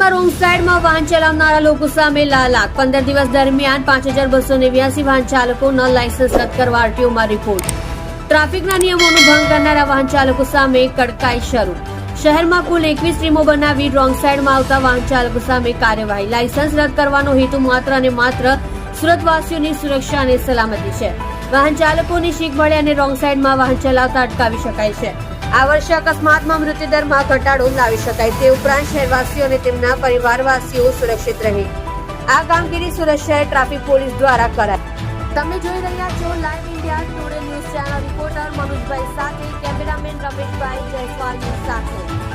સુરતમાં રોંગ સાઈડમાં વાહન ચલાવનારા લોકો સામે લાલાક 15 દિવસ દરમિયાન 5289 વાહન ચાલકોના લાયસન્સ રદ કરવા આરટીઓમાં રિપોર્ટ. ટ્રાફિકના નિયમોનું ભંગ કરનારા વાહન ચાલકો સામે કડકાઈ શરૂ. શહેરમાં કુલ 21 ટીમો બનાવી રોંગ સાઈડમાં આવતા વાહન ચાલકો સામે કાર્યવાહી. લાયસન્સ રદ કરવાનો હેતુ માત્ર અને માત્ર સુરતવાસીઓની સુરક્ષા અને સલામતી છે. વાહન ચાલકોની શીખ મળે અને રોંગ સાઈડમાં વાહન ચલાવતા અટકાવી શકાય છે. આ વર્ષે અકસ્માતમાં મૃત્યુદરમાં ઘટાડો લાવી શકાય તે ઉપરાંત શહેરવાસીઓ અને તેમના પરિવારવાસીઓ સુરક્ષિત રહે. આ કામગીરી સુરત શહેર ટ્રાફિક પોલીસ દ્વારા કરાય. તમે જોઈ રહ્યા છો live India Today news channel. Reporter Manojbhai સાથે કેમેરામેન રમેશભાઈ જયસ્વાલની સાથે.